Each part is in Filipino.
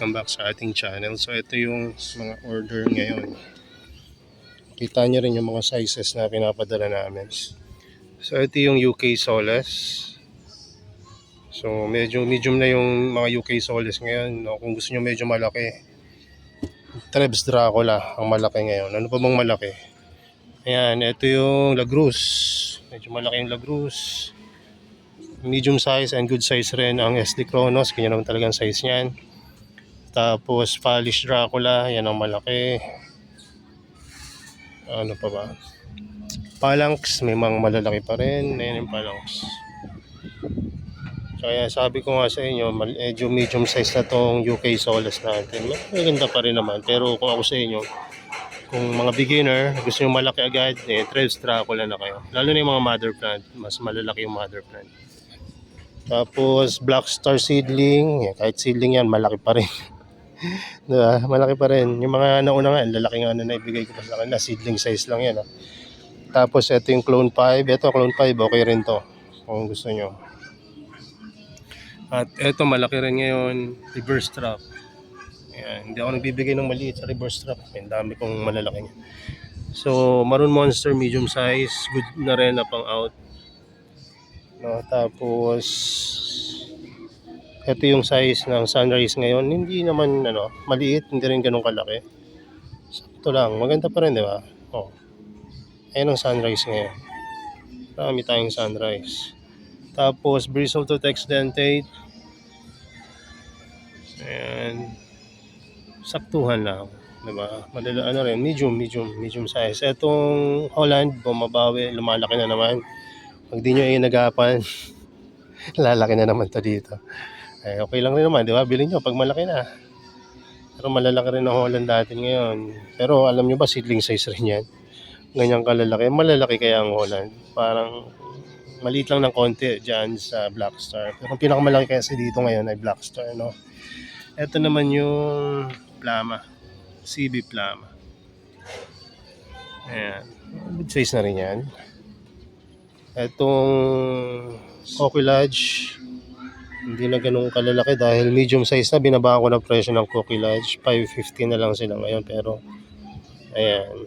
welcome back sa ating channel. So ito yung mga order ngayon. Kita nyo rin yung mga sizes na pinapadala namin. So ito yung UK Soles. So medyo medium na yung mga UK Soles ngayon, no? Kung gusto nyo medyo malaki, Trebs Dracula ang malaki ngayon. Ano pa bang malaki? Ayan, ito yung Lagrus. Medyo malaki yung Lagrus. Medium size and good size rin ang SD Kronos. Kanya naman talagang size niyan. Tapos Polish Dracula, yan ang malaki. Ano pa ba? Phalanx, may mga malalaki pa rin. Ayan yung Phalanx. Kaya sabi ko nga sa inyo, medyo medium size na tong UK Soles natin. Maganda pa rin naman. Pero kung ako sa inyo, kung mga beginner, gusto nyo malaki agad, Trebs Dracula na kayo. Lalo na yung mga mother plant. Mas malalaki yung mother plant. Tapos Black Star Seedling, kahit seedling yan, malaki pa rin. Diba? Malaki pa rin. Yung mga nauna nga, lalaki nga na naibigay ko pa sa kanila. Seedling size lang yan. Tapos ito yung Clone 5. Ito Clone 5, okay rin to. Kung gusto nyo. At ito malaki rin ngayon, reverse trap. Ayan, hindi ako nagbibigay ng maliit sa reverse trap. Ang dami kong malalaki niya. So, Maroon Monster, medium size. Good na rin na pang out. No, tapos ito yung size ng Sunrise ngayon. Hindi naman maliit, hindi rin ganun kalaki. Sakto lang, maganda pa rin, di ba? Oh. Ayan ang Sunrise ngayon. Marami tayong Sunrise. Tapos Bristle to Text Dentate. Ayan. Saktuhan lang, di ba? Rin, medium size. Etong Holland, bumabawi, lumalaki na naman. Pag di nyo inagapan, lalaki na naman to dito. Eh, okay lang rin naman, di ba? Bilhin nyo pag malaki na. Pero malalaki rin ang Holland natin ngayon. Pero alam nyo ba, seedling size rin yan. Ganyang kalalaki. Malalaki kaya ang Holland. Parang maliit lang ng konti dyan sa Black Star. Pero ang pinakamalaki kasi dito ngayon ay Black Star, no? Ito naman yung Plama. CB Plama. Ayan. Good size na rin yan. Itong Cocky Lodge, hindi na ganun kalalaki dahil medium size na. Binaba ko na presyo ng Cocky Lodge. 550 na lang sila ngayon. Pero, ayan.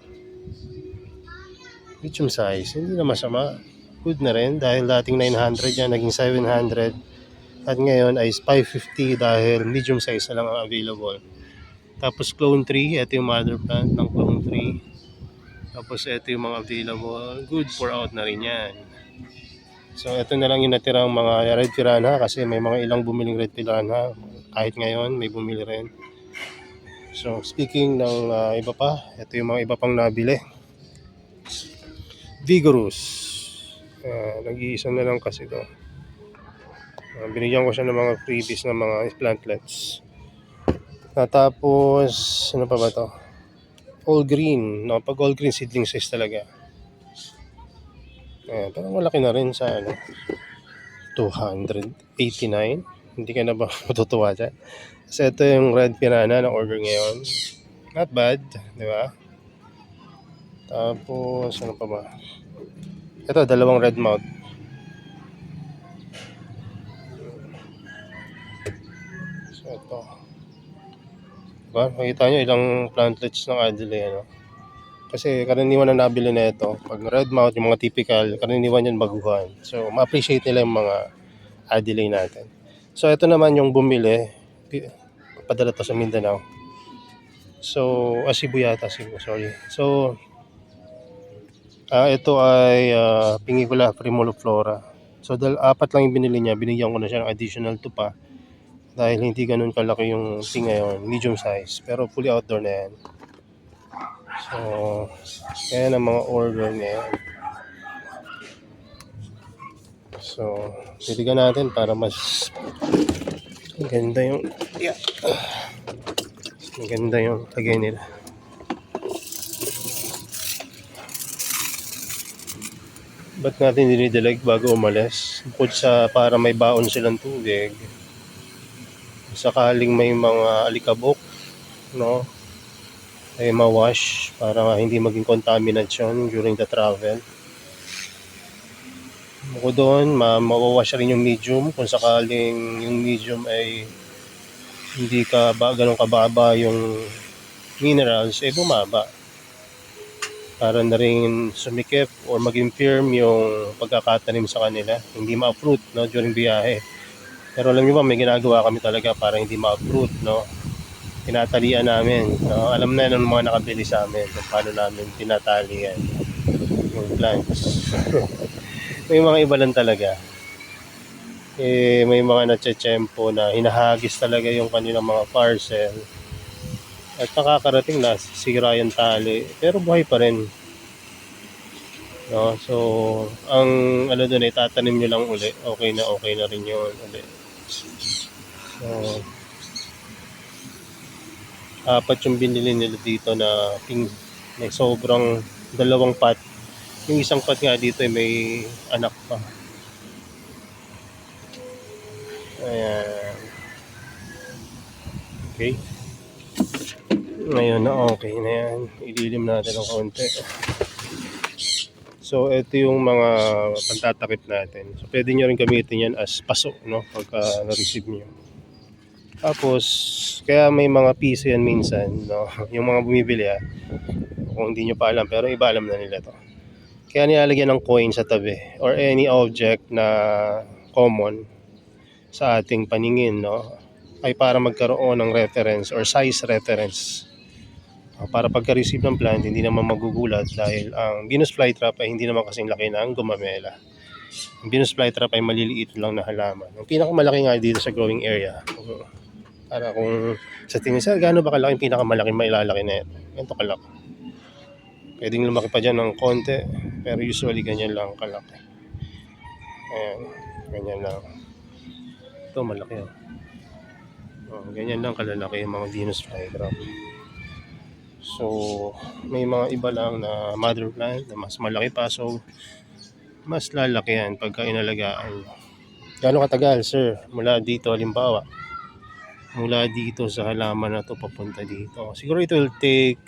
Medium size. Hindi na masama. Good na rin dahil dating 900 yan, naging 700. At ngayon ay 550 dahil medium size na lang ang available. Tapos Clone 3, ito yung mother plant ng Clone 3. Tapos ito yung mga available. Good for out na rin yan. So ito na lang yung natirang mga Red Piranha kasi may mga ilang bumiling Red Piranha. Kahit ngayon may bumili rin. So speaking ng iba pa, ito yung mga iba pang nabili. Vigorous. Nag-iisa na lang kasi ito. Binigyan ko siya ng mga freebies ng mga plantlets. Tapos ano pa ba to? All green. No? Pag all green, seedling size talaga. Pero malaki na rin sa 289. Hindi ka na ba matutuwa dyan? Kasi ito yung Red Piranha na order ngayon. Not bad, di ba? Tapos ano pa ba? Ito, dalawang red mouth. So ito. Diba? Makita nyo ilang plantlets ng Adelaide, Kasi karaniwan na nabili na ito. Pag red mouth, yung mga typical, karaniwan yan baguhan. So, ma-appreciate nila yung mga Adelaide natin. So, ito naman yung bumili. Padala to sa Mindanao. So, Cebu yata, Cebu, sorry. So, ito ay Pingicula primuliflora. So, dahil 4 lang yung binili niya, binigyan ko na siya ng additional 2 pa. Dahil hindi ganun kalaki yung thing ngayon, medium size. Pero fully outdoor na yan. So, ayan ang mga order ngayon. So, titigan natin para mas maganda yung maganda yung lagay nila. Ba't natin dinidilig bago umalis? Bukod sa para may baon silang tubig, sakaling may mga alikabok, no? Ay ma-wash para hindi maging contamination during the travel. Bukod doon, ma-wash rin yung medium kung sakaling yung medium ay hindi ka ba ganun kababa yung minerals, bumaba. Para na rin sumikip or maging firm yung pagkakatanim sa kanila. Hindi ma-uproot, no, during biyahe. Pero alam niyo ba, may ginagawa kami talaga para hindi ma-uproot, no. Tinatalian namin, no. Alam na ng mga nakabili sa amin kung paano namin tinatalian yung plants. May mga iba lang talaga. May mga natsetsempo na hinahagis talaga yung kanilang mga parcel. At nakakarating na, sira yung tali. Pero buhay pa rin. No? So, ang ano doon ay tatanim nyo lang uli. Okay na rin yun uli. So, apat yung binili nila dito na may sobrang dalawang pot. Yung isang pot nga dito ay may anak pa. Ayan. Okay. Ngayon na okay na yan. Ililim natin ng konti. So, ito yung mga pantatakip natin. So, pwede nyo rin gamitin yan as paso, no? Pagka na-receive nyo. Tapos, kaya may mga piso yan minsan, no? Yung mga bumibili, kung hindi nyo pa alam, pero iba alam na nila to. Kaya nilalagyan ng coin sa tabi or any object na common sa ating paningin, no? Ay para magkaroon ng reference or size reference. Para pagka-receive ng plant, hindi naman magugulat dahil ang Venus flytrap ay hindi naman kasing laki ng gumamela. Ang Venus flytrap ay maliliit lang na halaman. Ang pinakamalaki nga dito sa growing area, para kung sa tingin sa gaano ba kalaki yung pinakamalaki mailalaki na ito. Ganito kalaki. Pwedeng lumaki pa dyan ng konti, pero usually ganyan lang kalaki. Ayan, ganyan lang. Ito malaki. Ganyan lang kalalaki yung mga Venus flytrap. So, may mga iba lang na mother plant na mas malaki pa. So, mas lalaki yan pagka inalagaan. Gano'ng katagal, sir? Mula dito, halimbawa. Mula dito sa halaman na to papunta dito. Siguro it will take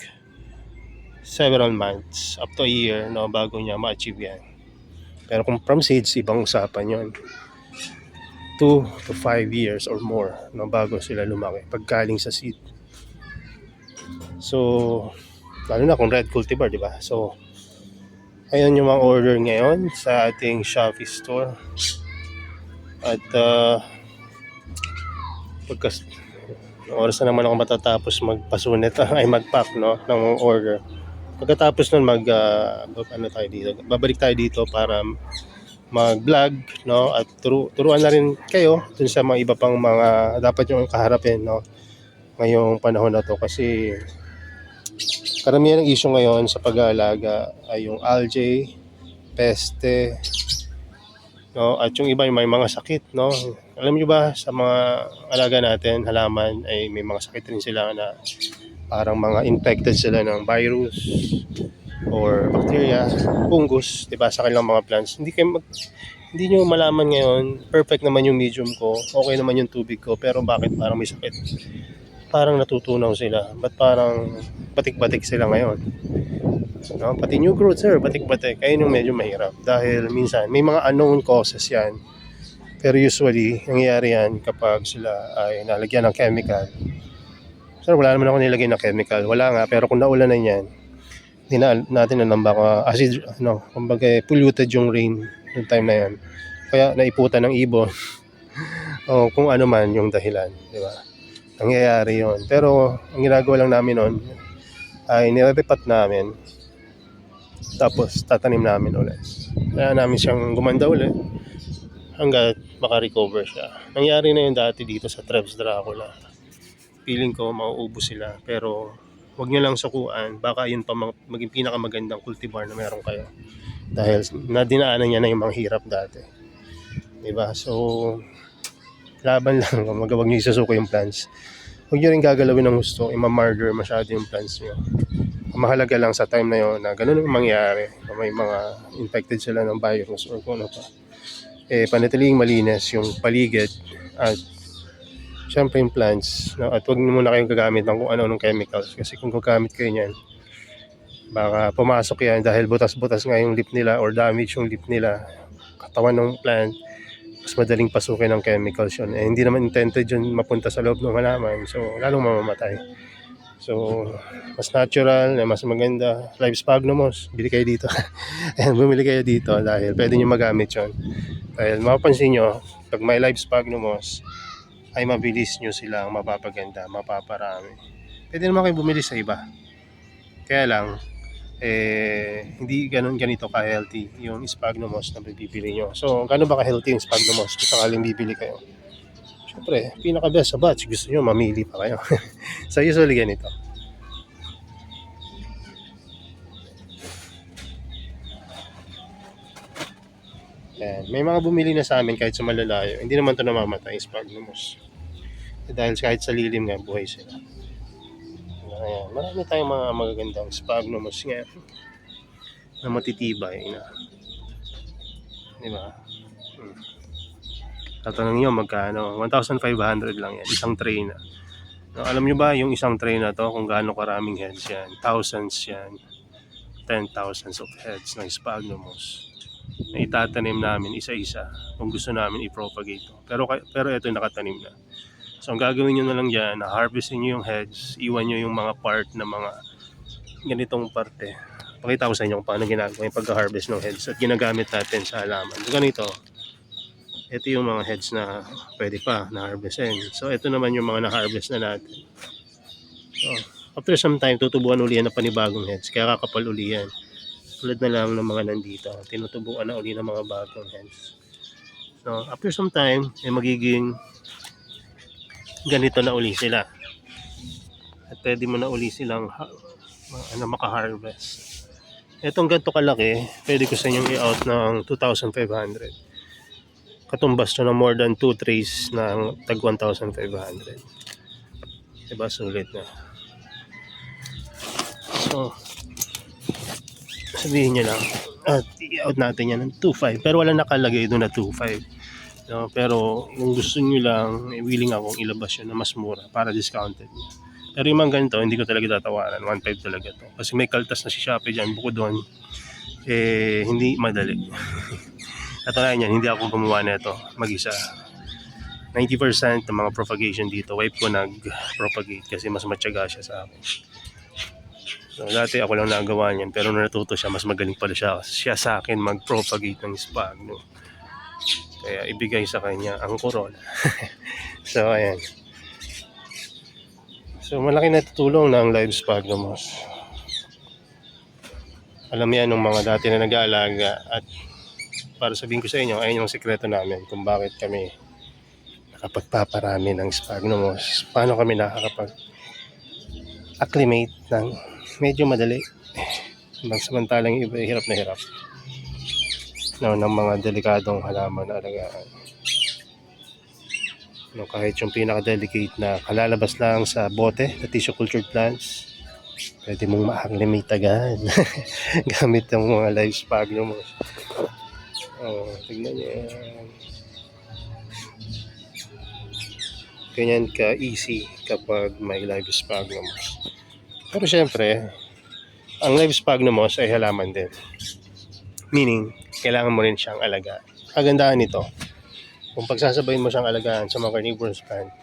several months, up to a year, no, bago niya ma-achieve yan. Pero kung from seeds, ibang usapan yon. 2 to 5 years or more, no, bago sila lumaki pagkaling sa seed. So, lalo na kung red cultivar, di ba? So, ayun yung mga order ngayon sa ating Shopee store. At pagkas oras na naman ako matatapos magpasunet ay mag-pack, no, ng order. Pagkatapos nun ano tayo dito, babalik tayo dito para mag-vlog, no, at turuan na rin kayo dun sa mga iba pang mga dapat yung kaharapin, no, ngayong panahon na to. Kasi karamihan ng issue ngayon sa pag-aalaga ay yung algae, peste, no, at yung iba may mga sakit, no. Alam niyo ba sa mga alaga natin, halaman, ay may mga sakit rin sila na parang mga infected sila ng virus or bacteria, fungus, 'di ba, sa kanilang mga plants. Hindi niyo malaman ngayon, perfect naman yung medium ko, okay naman yung tubig ko, pero bakit parang may sakit? Parang natutunaw sila. Ba't parang batik-batik sila ngayon? No? Pati new growth, sir, batik-batik. Ayun yung medyo mahirap. Dahil minsan, may mga unknown causes yan. Pero usually, nangyayari yan kapag sila ay nalagyan ng chemical. Sir, wala naman ako nilagay ng chemical. Wala nga, pero kung naulanan yan, hindi natin alam baka acid, kumbaga polluted yung rain noong time na yan. Kaya naiputan ng ibon. O kung ano man yung dahilan, di ba? Nangyayari yon. Pero ang ginagawa lang namin noon ay nire-repat namin, tapos tatanim namin ulit. Kaya namin siyang gumanda ulit hanggat makarecover siya. Nangyari na yun dati dito sa Trebs Dracula. Feeling ko mauubos sila, pero huwag nyo lang sukuan, baka yun pa maging pinakamagandang cultivar na meron kayo, dahil nadinaanan niya na yung mga hirap dati, diba? So laban lang, huwag nyo isusuko yung plants. Huwag nyo rin gagalawin ng gusto, ima-murder masyado yung plants nyo. Mahalaga lang sa time na yun na ganun ang mangyari, may mga infected sila ng virus or kung ano pa, panatiling malinis yung paligid at syempre yung plants, no? At huwag muna kayong gagamit ng kung ano-anong chemicals, kasi kung gagamit kayo niyan, baka pumasok yan dahil butas-butas nga yung lip nila or damage yung lip nila, katawan ng plant, mas madaling pasukin ng chemicals yun. Eh, hindi naman intended yun mapunta sa loob ng halaman. So, lalong mamamatay. So, mas natural, na mas maganda. Live Sphagnumos, bili kayo dito. Ayan, bumili kayo dito dahil pwede nyo magamit yun. Dahil mapapansin nyo, pag may Live Sphagnumos, ay mabilis nyo silang mapapaganda, mapaparami. Pwede naman kayo bumili sa iba. Kaya lang, hindi ganito ka-healthy yung Sphagnumos na bibili nyo. So, gano'n ba ka-healthy yung Sphagnumos kung sakaling bibili kayo? Siyempre, pinaka-best sa batch. Gusto nyo, mamili pa kayo. So, usually ganito. Ayan. May mga bumili na sa amin kahit sa malalayo. Hindi naman ito namamatay yung Sphagnumos. Dahil kahit sa lilim nga, buhay sila. Ayan. Marami tayong mga magagandang Sphagnumos ngayon na matitibay na. Diba? Tatanungin nyo magkano? 1,500 lang yan. Isang tray na. No, alam nyo ba yung isang tray na to kung gaano karaming heads yan? Thousands yan. 10,000s of heads ng Sphagnumos na itatanim namin isa-isa kung gusto namin i-propagate to. Pero ito yung nakatanim na. So ang gagawin nyo na lang dyan, na-harvestin nyo yung heads, iwan nyo yung mga part na mga ganitong parte. Pakita ko sa inyo kung paano ginagawa yung pagka-harvest ng heads at ginagamit natin sa halaman. So ganito, ito yung mga heads na pwede pa na-harvestin. So ito naman yung mga na-harvest na natin. So, after some time, tutubuan uli yan na panibagong heads. Kaya kakapal uli yan. Tulad na lang ng mga nandito. Tinutubuan na uli ng mga bagong heads. So, after some time, magiging ganito na uli sila. At pwede mo na uli silang maka-harvest. Itong ganito kalaki, pwede ko sa inyong i-out ng 2,500. Katumbas to na more than 2 trays ng tag 1,500. Diba? Sulit na. So, sabihin nyo lang at i-out natin yan ng 2.5 pero wala nakalagay doon na 2.5, no? Pero kung gusto nyo lang, willing akong ilabas yun na mas mura para discounted. Pero yung mga ganito, hindi ko talaga tatawaran. 1.5 talaga to kasi may kaltas na si Shopee dyan. Bukod doon, hindi madali. At yan, hindi ako gumawa nito mag-isa. 90% ng mga propagation dito, wife ko nag-propagate kasi mas matyaga siya sa akin. So, dati ako lang nagawa niyan pero nung natuto siya, mas magaling pala siya sa akin mag-propagate ng Sphagnum. Kaya ibigay sa kanya ang corona. So, ayan. So, malaki na tutulong na ang Live Sphagnumos. Alam yan ng mga dati na nag-aalaga at para sabihin ko sa inyo, ayun yung sekreto namin kung bakit kami nakapagpaparami ng Sphagnumos. Paano kami nakakapag-acclimate ng medyo madali. Samantalang iba hirap na hirap. No, ng mga delikadong halaman na alagaan. No, kahit yung pinaka-delicate na kalalabas lang sa bote, na tissue cultured plants, pwede mong ma-acclimate agad. Gamit ng mga Live Sphagnumos. Tignan nyo yan. Ganyan ka-easy kapag may Live Sphagnumos. Pero syempre, ang Live Sphagnumos ay halaman din. Meaning, kailangan mo rin siyang alagaan. Kagandahan nito, kung pagsasabayin mo siyang alagaan sa mga carnivorous plant,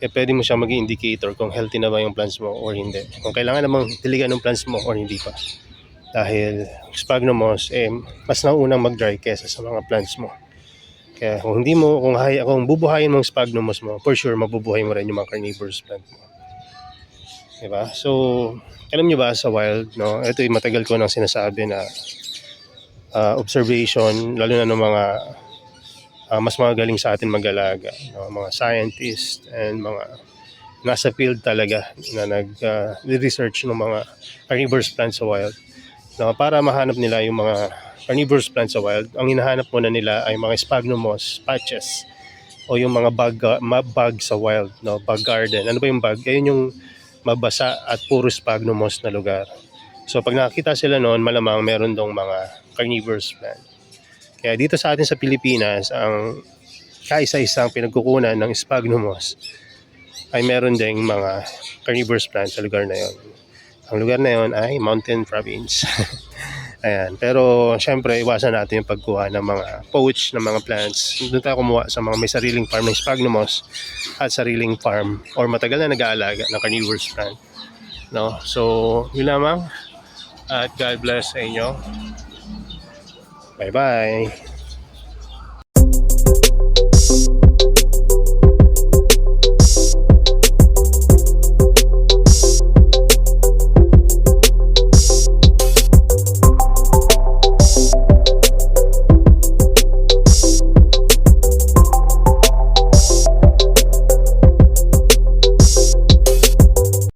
pwede mo siyang maging indicator kung healthy na ba yung plants mo or hindi. Kung kailangan namang diligan ng plants mo or hindi pa. Dahil Sphagnumos, mas naunang mag-dry kesa sa mga plants mo. Kaya kung bubuhayin mo ang Sphagnumos mo, for sure mabubuhay mo rin yung mga carnivorous plant mo. Diba? So, alam nyo ba sa wild, no? Ito yung matagal ko nang sinasabi na observation, lalo na ng mga mas magaling sa atin mag-alaga, no? Mga scientists and mga nasa field talaga na nag-research ng mga carnivorous plants sa wild. No? Para mahanap nila yung mga carnivorous plants sa wild, ang hinahanap muna nila ay mga Sphagnumos patches o yung mga bug sa wild, no? Bug garden. Ano ba yung bug? Ayun yung mabasa at puro Sphagnumos na lugar. So pag nakakita sila noon, malamang meron dong mga carnivorous plant. Kaya dito sa atin sa Pilipinas, ang kaisa-isang pinagkukunan ng Sphagnumos ay meron ding mga carnivorous plant sa lugar na yon. Ang lugar na yon ay Mountain Province. Ayan. Pero syempre, iwasan natin yung pagkuha ng mga poach ng mga plants. Doon tayo kumuha sa mga may sariling farm ng sphagnums at sariling farm or matagal na nag-aalaga ng carnivorous plant. No? So, yun lamang. At God bless sa inyo. Bye-bye.